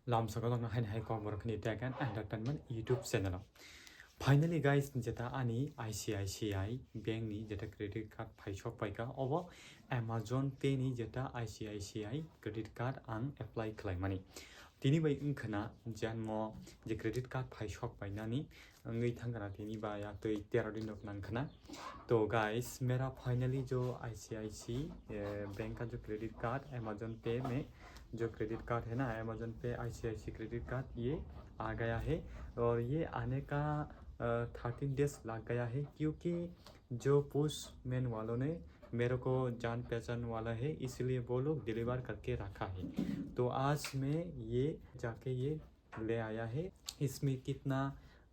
लाम सको दंग हाय को बरखनि टेगन entertainment YouTube channel finally guys जेटा आनी ICICI बैंक नि जेटा क्रेडिट कार्ड फाइसक पाइका अब Amazon पे नि जेटा ICICI क्रेडिट कार्ड आं एप्लाई खालामनानै तिनी बै ओंखना जानमो जे क्रेडिट कार्ड फाइसक पाइनानि ngei thangana tini ba ya tei 13 दिन नंखना तो गाइस मेरा फाइनली जो ICICI बैंक का जो क्रेडिट कार्ड Amazon पे में जो क्रेडिट कार्ड है ना Amazon पे ICICI क्रेडिट कार्ड ये आ गया है और ये आने का 13 डेज लग गया है क्योंकि जो पोस्टमैन वालों ने मेरे को जान पहचान वाला है इसलिए वो लोग डिलीवर करके रखा है। तो आज मैं ये जाके ये ले आया है। इसमें कितना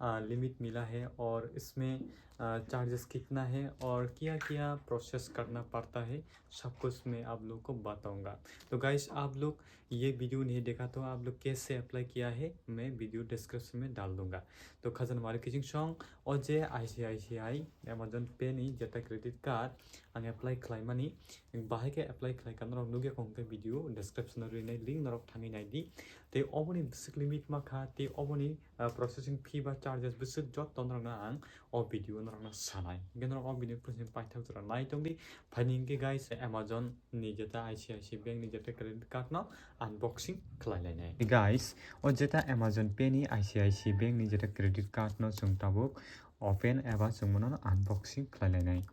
लिमिट मिला है और इसमें चार्जेस कितना है और क्या क्या प्रोसेस करना पड़ता है सब कुछ मैं आप लोग को बताऊंगा। तो गाइस आप लोग ये वीडियो नहीं देखा तो आप लोग कैसे अप्लाई किया है मैं वीडियो डिस्क्रिप्शन में डाल दूंगा। तो खजन वाले किचिंग सॉन्ग और जे ICICI Amazon पे नहीं जेटा क्रेडिट कार्ड आं एप्लाई खालामनानै बाहाय के एप्लाई खालामनो रंग नुगे कंके वीडियो डिस्क्रिप्शन में लिंक नरक थांगी नायदि ते ओबनी बिसिक लिमिट माखा ते ओबनी प्रोसेसिंग फी बा चार्जेस बिसिक जत तनरना आं ओ वीडियो नरना सानाय गेनरक ओ वीडियो प्रोसेसिंग पाइथाव जरा नाय तंगि फाइनिंग गाइस Amazon नि जेटा ICICI बैंक नि जेटा क्रेडिट कार्ड न अनबॉक्सिंग खालायनाय गाइस ओ जेटा Amazon पे नि ICICI बैंक नि जेटा क्रेडिट कार्ड न जों ताबुक ओपन एबा जों मनन अनबॉक्सिंग खालायनाय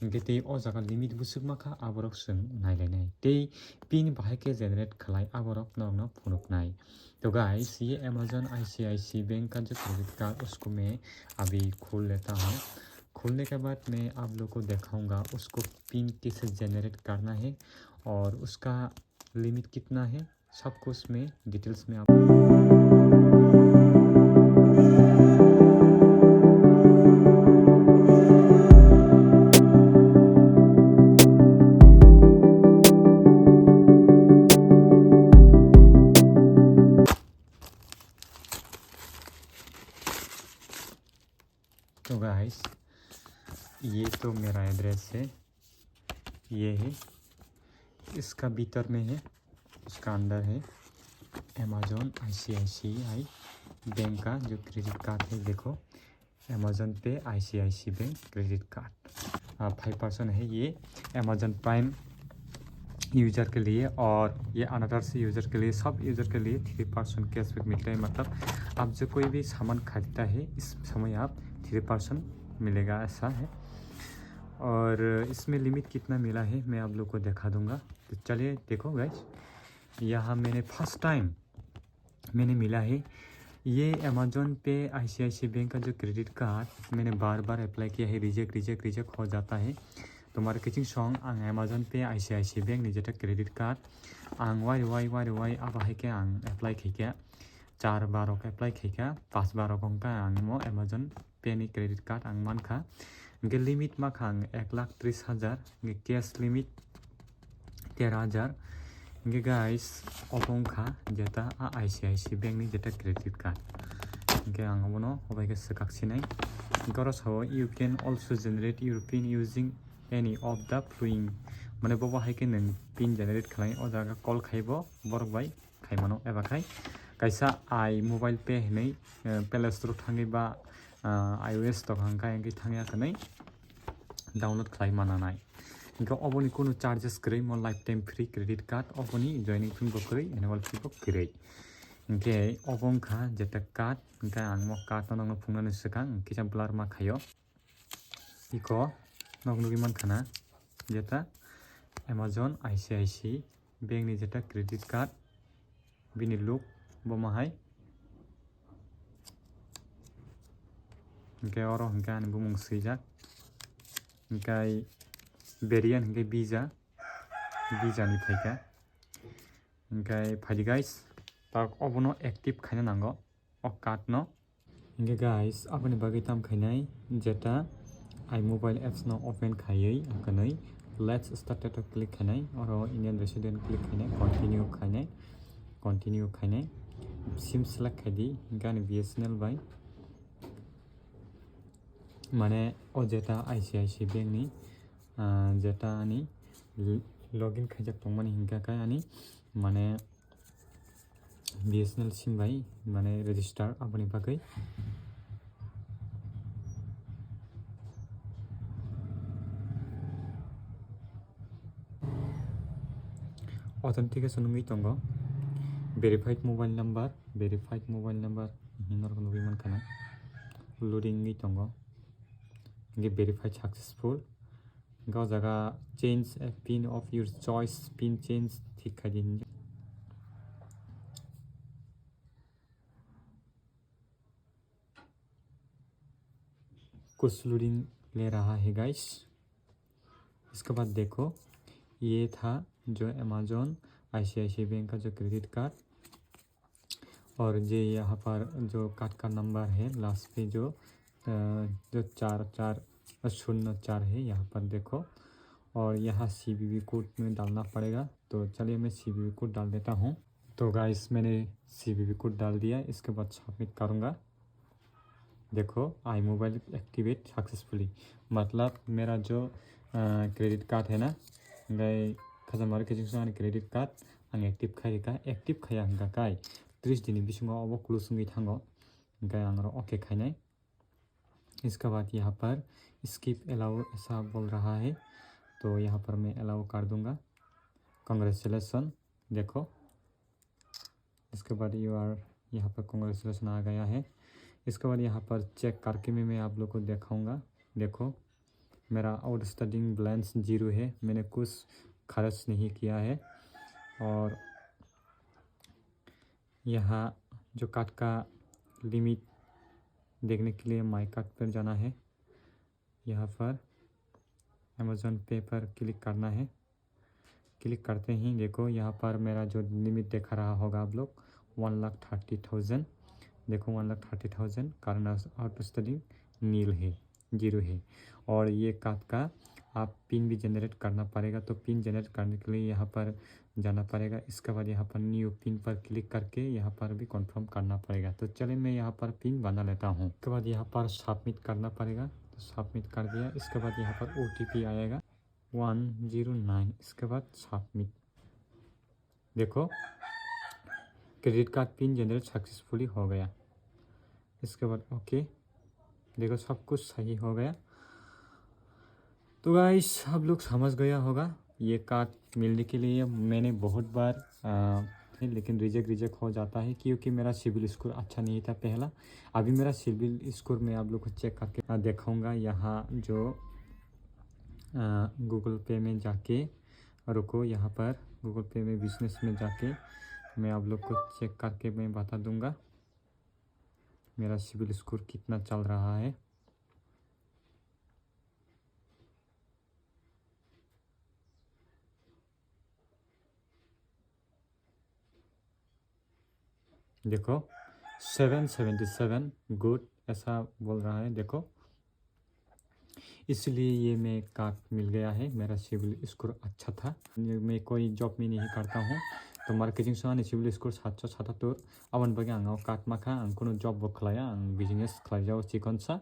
इनके ते ओ जगह लिमिट बुसुक माखा आबरक जों नायलायनाय ते पिन बाहाय के जनरेट खालाय आबरक न फुनुकनाय। तो गाइस ये Amazon ICICI बैंक का जो क्रेडिट कार्ड उसको मैं अभी खोल लेता हूँ। खोलने के बाद मैं आप लोग को दिखाऊंगा उसको पिन कैसे जनरेट करना है और उसका लिमिट कितना है सब कुछ मैं डिटेल्स में आप तो गाइस ये तो मेरा एड्रेस है ये है इसका भीतर में है उसका अंदर है Amazon ICICI बैंक का जो क्रेडिट कार्ड है देखो Amazon पे ICICI बैंक क्रेडिट कार्ड 5% है ये Amazon प्राइम यूज़र के लिए और ये अनदर्स यूज़र के लिए सब यूज़र के लिए 3% कैशबैक मिलता है। मतलब आप जो कोई भी सामान खरीदता है इस समय आप 3% मिलेगा ऐसा है। और इसमें लिमिट कितना मिला है मैं आप लोग को दिखा दूंगा। तो चलिए देखो गाइस यहाँ मैंने फर्स्ट टाइम मैंने मिला है ये Amazon पे ICICI बैंक का जो क्रेडिट कार्ड मैंने बार बार अप्लाई किया है रिजेक्ट हो जाता है। तो मार्केटिंग सॉन्ग आं Amazon पे ICICI बैंक नि जेटा क्रेडिट कार्ड आं वाई अब है के आं अप्लाई खैका 4 बार का अप्लाई खैका 5 बार का आं मो Amazon पे नि क्रेडिट कार्ड आं मानखा इनके लिमिट मा खां 1,30,000 इनके कैश लिमिट 13,000 इनके गाइस ओबंखा जेटा ICICI बैंक नि जेटा क्रेडिट कार्ड इनके आं बोनो होबाय के सकाक्सिनाय गरस हो you can also generate your pin using any of the flowing माने बबा हाय के नों पिन जनरेट खालाय ओ जागा कल खायबो बरक बाय खायमानो एबा खाय कायसा आई मोबाइल पे नै प्ले स्टोर थाङै बा iOS तो हांका एंगे थाङया कनै डाउनलोड खालायमानानाय इनका ओबनी कोनो चार्जेस गरै मो lifetime free credit card ओबनी जॉइनिंग फी बो गरै एनुअल फी बो गरै इनके ओबंखा जेटा कार्ड इनका आं मो कार्ड नंग फुंनानै सकां किसा ब्लर मा खायो इको नगनुगी मानखाना जेटा Amazon ICICI बैंक नि जेटा क्रेडिट कार्ड बिनि लुक बमाहाय इनके और इनका आनि बुमुं सैजाक इनकाय बेरियान इनके वीजा नि फैका इनकाय फाइदि गाइस ताक ओबनो एक्टिव खायना नांगो ओ कार्ड न इनके गाइस अपने बागै ताम खायनाय जेटा आई मोबाइल एप्स न ओपन खायै आंकनै लेट्स स्टार्ट तो क्लिक खायनाय और इंडियन रेसिडेंट क्लिक खायनाय कंटिन्यू खायनाय सिम सेलेक्ट खायदि गानि BSNL बाय माने ओ जेटा ICICI बैंक नि जेटा आनि लॉगिन खायजाक तंमानि हिंगा काय आनि माने BSNL SIM bai mane register aboni bagai authentication ngi tongo verified mobile number hinor nugi man kana loading ngi tongo ngi verified successful ga jaga change a pin of your choice pin change ठीक कर दिन कुछ loading ले रहा है guys. इसके बाद देखो ये था जो अमेज़न ICICI बैंक का जो क्रेडिट कार्ड और ये यहाँ पर जो कार्ड का नंबर है लास्ट पे जो 4404 है यहाँ पर देखो और यहाँ CVV कोड में डालना पड़ेगा। तो चलिए मैं CVV कोड डाल देता हूँ। तो गाइस मैंने CVV कोड डाल दिया। इसके बाद सबमिट करूँगा। देखो आई मोबाइल एक्टिवेट सक्सेसफुली मतलब मेरा जो क्रेडिट कार्ड है ना गई खजामार के जिंग क्रेडिट कार्ड आं एक्टिव खाया हंगा गाय 30 दिन बिसिङाव अब क्लोजिंग थांगो गाय आं ओके खाइनाय। इसके बाद यहाँ पर स्किप अलाउ ऐसा बोल रहा है तो यहाँ पर मैं अलाउ कर दूंगा। कांग्रेचुलेसन देखो। इसके बाद यहाँ पर कांग्रेचुलेसन आ गया है। इसके बाद यहाँ पर चेक करके मैं आप लोग को दिखाऊंगा। देखो मेरा आउटस्टैंडिंग बैलेंस 0 है, मैंने कुछ खर्च नहीं किया है। और यहाँ जो कार्ड का लिमिट देखने के लिए माई कार्ड पर जाना है। यहाँ पर अमेज़न पे पर क्लिक करना है। क्लिक करते ही देखो यहाँ पर मेरा जो लिमिट दिखा रहा होगा आप लोग 1,30,000 देखो 1,30,000 कारण आउटस्टैंडिंग नील है 0 है। और ये कार्ड का आप पिन भी जनरेट करना पड़ेगा। तो पिन जनरेट करने के लिए यहाँ पर जाना पड़ेगा। इसके बाद यहाँ पर न्यू पिन पर क्लिक करके यहाँ पर भी कंफर्म करना पड़ेगा। तो चलिए मैं यहाँ पर पिन बना लेता हूँ। उसके बाद यहाँ पर सबमिट करना पड़ेगा। तो सबमिट कर दिया। इसके बाद यहाँ पर OTP आएगा 109। इसके बाद सबमिट। देखो credit card pin generate successfully हो गया। इसके बाद ओके देखो सब कुछ सही हो गया। तो गाइस आप लोग समझ गया होगा। ये कार्ड मिलने के लिए मैंने बहुत बार लेकिन रिजेक्ट हो जाता है क्योंकि मेरा सिविल स्कोर अच्छा नहीं था पहला। अभी मेरा सिविल स्कोर मैं आप लोग को चेक करके दिखाऊंगा। यहाँ जो गूगल पे में जाके रुको, यहाँ पर गूगल पे में बिजनेस में जाके मैं आप लोग को चेक करके मैं बता दूंगा मेरा सिविल स्कोर कितना चल रहा है। देखो 777 गुड ऐसा बोल रहा है। देखो इसलिए ये मैं कार्ड मिल गया है। मेरा सिविल स्कोर अच्छा था। मैं कोई जॉब में नहीं करता हूँ। तो मार्केटिंग से सिविल स्कोर 777 अवन बगे आंगाव कार्ड माखा आं कोनो जॉब बो खलाया आं बिजनेस खलायाव चिकन सा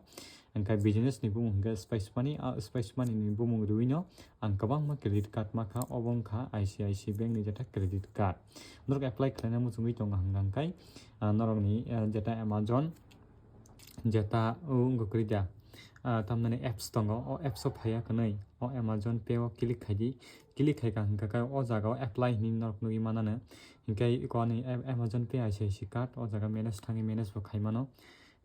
ओंखाय बिजनेस नि बुमुं हंगा स्पाइस मानि नि बुमुं रुइनो आं गोबां मा क्रेडिट कार्ड माखा अबंखा ICICI बैंक नि जेटा क्रेडिट कार्ड नरक एप्लाई खालायना मुजुङै दं हांगांखाय नरकनि जेटा अमेज़न जेटा उंगुक्रिदा तामने एप्स दङ अ एप्स फाया कनै अ अमेज़न पे ओ क्लिक खायदि क्लिक खायका हंका अ जागाव एप्लाई नि नरक नुइ मानानो हंखाय इकोनि अमेज़न पे ICICI कार्ड अ जागा मैनेज थाङि मैनेज बो खायमानो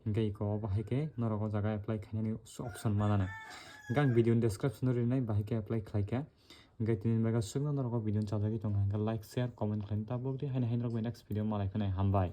हंखाय इको बाहायके नरक अ जागा एप्लाई खायनानि ऑप्शन मानानो हंखाय आं भिडियो डिस्क्रिप्शन रिनाय बाहायके एप्लाई खायका हंखाय तिनि बागा सुगनो नरक भिडियो चाजागि दङ हंखाय लाइक शेयर कमेन्ट खालायनो ताबोगदि हायना हायना नेक्स्ट भिडियो मालाय खोनाय हामबाय।